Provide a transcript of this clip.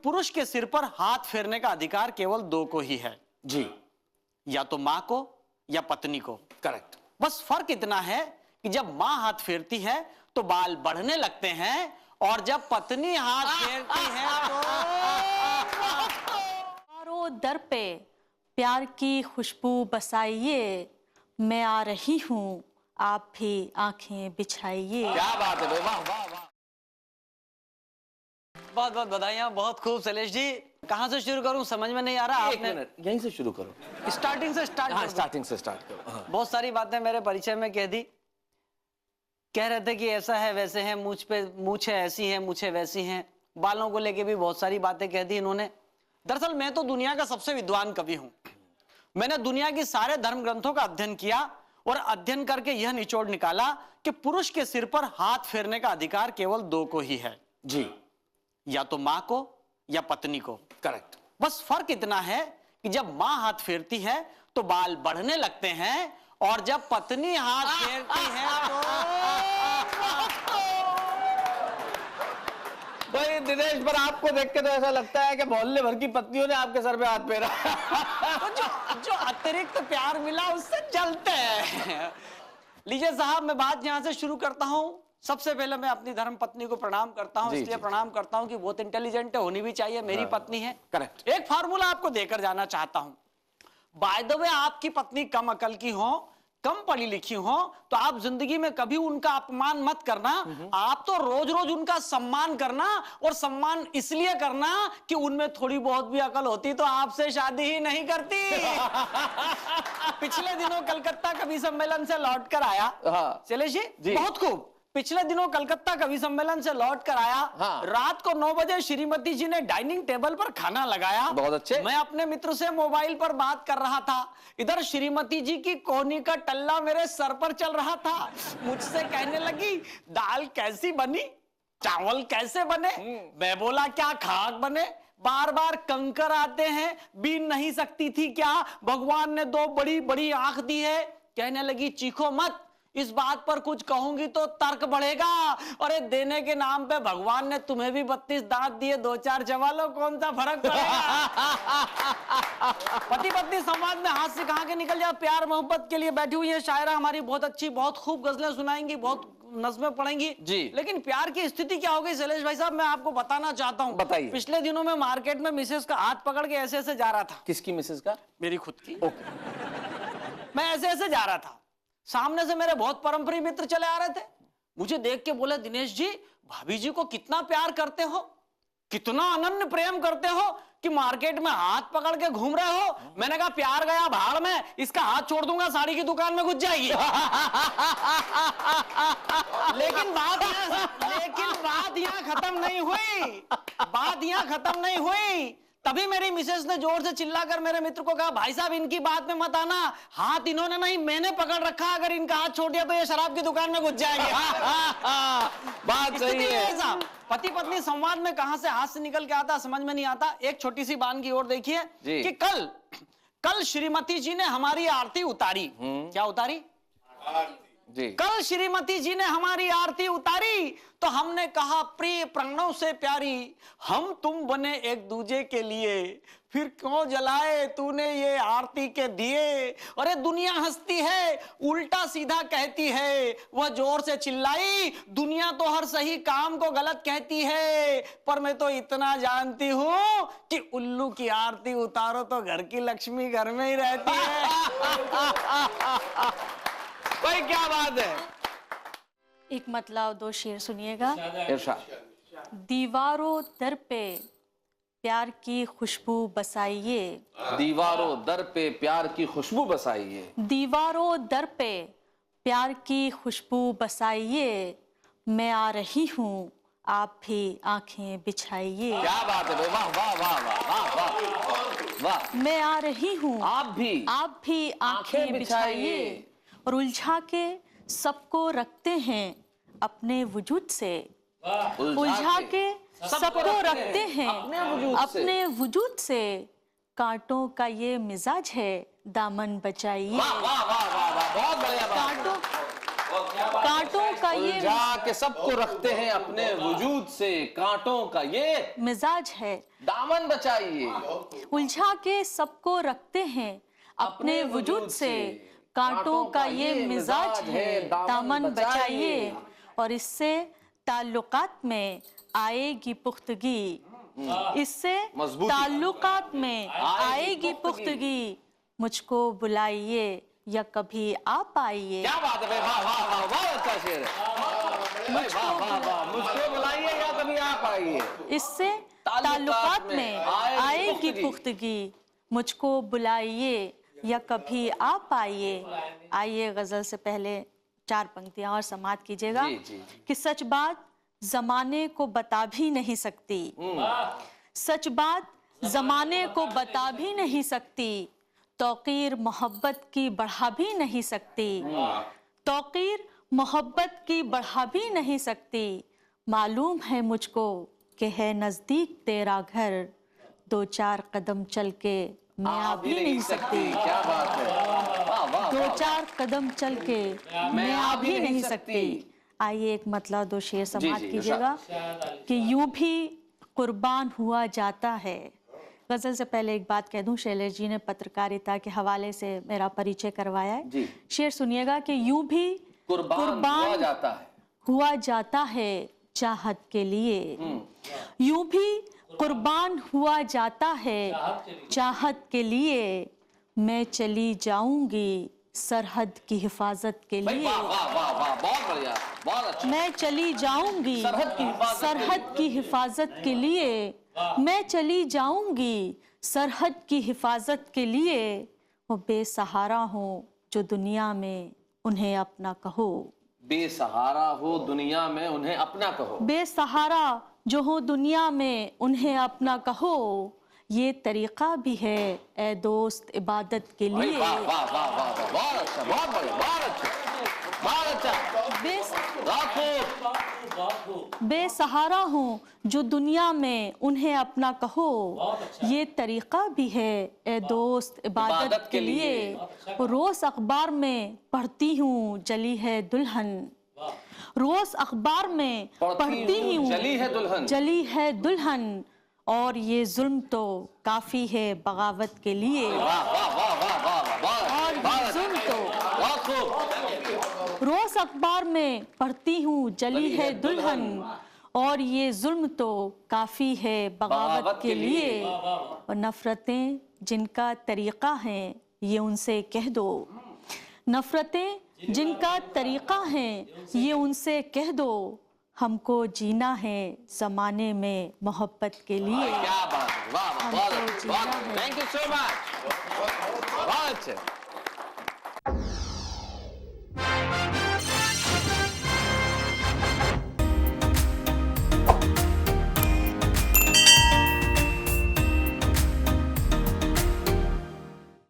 पुरुष के सिर पर हाथ फेरने का अधिकार केवल दो को ही है जी। या तो मां को या पत्नी को। करेक्ट। बस फर्क इतना है कि जब मां हाथ फेरती है तो बाल बढ़ने लगते हैं और जब पत्नी हाथ फेरती है तो दर पे प्यार की खुशबू बसाइए, मैं आ रही हूँ आप भी आंखें बिछाइए। क्या बात है, वाह वाह वाह। बहुत बहुत बधाइयां, बहुत खूब। शैलेश जी, कहां से शुरू करूं समझ में नहीं आ रहा। एक मिनट, यहीं से शुरू करो। स्टार्टिंग से स्टार्ट। हाँ, स्टार्टिंग से स्टार्ट करो। हाँ। बहुत सारी बातें मेरे परिचय में कह दी। कह रहे थे कि ऐसा है वैसे है, मूछ पे मूछें ऐसी हैं, मूछें वैसी हैं। बालों को लेके भी बहुत सारी बातें कह दी इन्होंने। दरअसल मैं तो दुनिया का सबसे विद्वान कवि हूं। मैंने दुनिया के सारे धर्म ग्रंथों का अध्ययन किया और अध्ययन करके यह निचोड़ निकाला कि पुरुष के सिर पर हाथ फेरने का अधिकार केवल दो को ही है जी। या तो मां को या पत्नी को। करेक्ट। बस फर्क इतना है कि जब मां हाथ फेरती है तो बाल बढ़ने लगते हैं और जब पत्नी हाथ फेरती है तो भाई दिनेश, पर आपको देख के तो ऐसा लगता है कि मोहल्ले भर की पत्नियों ने आपके सर पे हाथ फेरा। तो जो अतिरिक्त प्यार मिला उससे जलते हैं। लीजिए साहब, मैं बात यहां से शुरू करता हूं। सबसे पहले मैं अपनी धर्म पत्नी को प्रणाम करता हूं, इसलिए प्रणाम करता हूं कि बहुत इंटेलिजेंट होनी भी चाहिए, मेरी पत्नी है। करेक्ट। एक फार्मूला आपको देकर जाना चाहता हूं। बाय द वे, आपकी पत्नी कम अकल की हो, कम पढ़ी लिखी हो, तो आप जिंदगी में कभी उनका अपमान मत करना। आप तो रोज रोज उनका सम्मान करना, और सम्मान इसलिए करना कि उनमें थोड़ी बहुत भी अकल होती तो आपसे शादी ही नहीं करती। पिछले दिनों कलकत्ता कवि सम्मेलन से लौट कर आया। हाँ। शैलेश जी, बहुत खूब। पिछले दिनों कलकत्ता कवि सम्मेलन से लौट कर आया। हाँ। रात को 9 बजे श्रीमती जी ने डाइनिंग टेबल पर खाना लगाया। बहुत अच्छे। मैं अपने मित्र से मोबाइल पर बात कर रहा था। इधर श्रीमती जी की कोहनी का टल्ला मेरे सर पर चल रहा था। मुझसे कहने लगी, दाल कैसी बनी, चावल कैसे बने। मैं बोला, क्या खाक बने, बार बार कंकर आते हैं, बीन नहीं सकती थी क्या, भगवान ने 2 बड़ी बड़ी आंख दी है। कहने लगी, चीखो मत, इस बात पर कुछ कहूंगी तो तर्क बढ़ेगा। अरे देने के नाम पे भगवान ने तुम्हें भी 32 दांत दिए, 2-4 चबा लो, कौन सा फर्क पड़ेगा। पति पत्नी संवाद में हाथ से कहां के निकल जाए। प्यार मोहब्बत के लिए बैठी हुई है शायरा हमारी, बहुत अच्छी, बहुत खूब गजलें सुनाएंगी, बहुत नज़्में पढ़ेंगी जी। लेकिन प्यार की स्थिति क्या हो गई शैलेश भाई साहब, मैं आपको बताना चाहता हूं। बताइए। पिछले दिनों में मार्केट में मिसेस का हाथ पकड़ के ऐसे ऐसे जा रहा था। किसकी मिसेस का? मेरी खुद की। ओके। मैं ऐसे ऐसे जा रहा था, सामने से मेरे बहुत परमप्रिय मित्र चले आ रहे थे। मुझे देख के बोले, दिनेश जी, भाभी जी को कितना प्यार करते हो, कितना अनन्य प्रेम करते हो कि मार्केट में हाथ पकड़ के घूम रहे हो। मैंने कहा, प्यार गया भाड़ में, इसका हाथ छोड़ दूंगा साड़ी की दुकान में घुस जाएगी। लेकिन बात यहाँ खत्म नहीं हुई। बात यहाँ खत्म नहीं हुई। तभी मेरी मिसेस ने जोर से चिल्लाकर मेरे मित्र को कहा, भाई साहब इनकी बात में मत आना, हाथ इन्होंने नहीं मैंने पकड़ रखा, अगर इनका हाथ छोड़ दिया तो ये शराब की दुकान में घुस जाएंगे। बात सही है साहब। पति पत्नी संवाद में कहां से हाथ से निकल के आता समझ में नहीं आता। एक छोटी सी बात की ओर देखिए कि कल श्रीमती जी ने हमारी आरती उतारी। क्या उतारी जी। कल श्रीमती जी ने हमारी आरती उतारी तो हमने कहा, प्रिय प्राणों से प्यारी, हम तुम बने एक दूजे के लिए, फिर क्यों जलाए तूने ये आरती के दिए। अरे दुनिया हंसती है, उल्टा सीधा कहती है, वह जोर से चिल्लाई, दुनिया तो हर सही काम को गलत कहती है, पर मैं तो इतना जानती हूं कि उल्लू की आरती उतारो तो घर की लक्ष्मी घर में ही रहती है। भाई क्या बात है। एक मतलब 2 शेर सुनिएगा। इरशाद। दीवारों दर पे प्यार की खुशबू बसाइए, दीवारों दर पे प्यार की खुशबू बसाइए, दीवारों दर पे प्यार की खुशबू बसाइए, मैं आ रही हूँ आप भी आंखें बिछाइए। क्या बात है, वाह वाह वाह वाह वाह वाह। मैं आ रही हूँ आप भी आंखें बिछाइए, और उलझा के सबको रखते हैं अपने वजूद से, उलझा के सबको रखते हैं अपने वजूद से, कांटों का ये मिजाज है दामन बचाइए। वाह वाह वाह वाह, बहुत बढ़िया बात। कांटों कांटों का ये उलझा के सबको रखते हैं अपने वजूद से, कांटों का ये मिजाज है। दामन बचाइए, उलझा के सबको रखते हैं अपने वजूद से, कांटों का ये मिजाज है, दामन बचाइए। और इससे ताल्लुकात में आएगी पुख्तगी, इससे मजबूती। ताल्लुकात में आएगी पुख्तगी। मुझको बुलाइए या कभी आप आइए। क्या बात है, वाह वाह वाह, बहुत अच्छा शेर है। वाह वाह वाह, मुझको बुलाइए या कभी आप आइए। इससे ताल्लुकात में आएगी पुख्तगी। मुझको बुलाइए या कभी आप आइए। आइए गजल से पहले 4 पंक्तियां और समाप्त कीजिएगा जी, जी। कि सच बात जमाने को बता भी नहीं सकती, सच बात जमाने को बता भी नहीं सकती, तौकीर मोहब्बत की बढ़ा भी नहीं सकती, तौकीर मोहब्बत की बढ़ा भी नहीं सकती। मालूम है मुझको कि है नजदीक तेरा घर, 2-4 कदम चल के मैं आ भी नहीं सकती। क्या बात है, वाह वाह। 2-4 कदम चल के मैं आ भी नहीं सकती। आइए एक मतलब 2 शेर समाप्त जी, कीजिएगा कि यूं भी कुर्बान हुआ जाता है। गजल से पहले एक बात कह दूं, शैलेश जी ने पत्रकारिता के हवाले से मेरा परिचय करवाया है। जी। शेर सुनिएगा कि यूं भी कुर्बान हुआ जाता है, हुआ जाता है चाहत के लिए, यूं भी कुर्बान हुआ जाता है चाहत के लिए। मैं चली जाऊंगी सरहद की हिफाजत के भाई लिए, वाह वाह वाह वाह, बहुत बढ़िया, बहुत अच्छा। मैं चली जाऊंगी सरहद की हिफाजत के लिए, मैं चली जाऊंगी सरहद की हिफाजत के लिए। वो बेसहारा हूँ जो दुनिया में उन्हें अपना कहो, बेसहारा हो दुनिया में उन्हें अपना कहो, बेसहारा जो हो दुनिया में उन्हें अपना कहो। ये तरीका भी है ए दोस्त इबादत के भाई लिए। वाह वाह वाह वाह वाह, बहुत अच्छा, बहुत बढ़िया, बहुत अच्छा, बहुत अच्छा। बेसहारा हूँ जो दुनिया में उन्हें अपना कहो, ये तरीका भी है ए दोस्त इबादत के लिए। रोज अखबार में पढ़ती हूँ जली है दुल्हन, रोज अखबार में पढ़ती हूँ जली है दुल्हन। और ये जुल्म तो काफी है बगावत के लिए, वाह वाह वाह वाह वाह वाह, और ये जुल्म तो बहुत खूब। रोज अखबार में पढ़ती हूँ जली है दुल्हन, और ये जुल्म तो काफी है बगावत के लिए। और नफरतें जिनका तरीका है ये उनसे कह दो, नफरतें जिनका तरीका है ये उनसे कह दो। हमको जीना है जमाने में मोहब्बत के लिए। क्या बात है, वाह वाह, बहुत अच्छा, थैंक यू सो मच, बहुत अच्छे।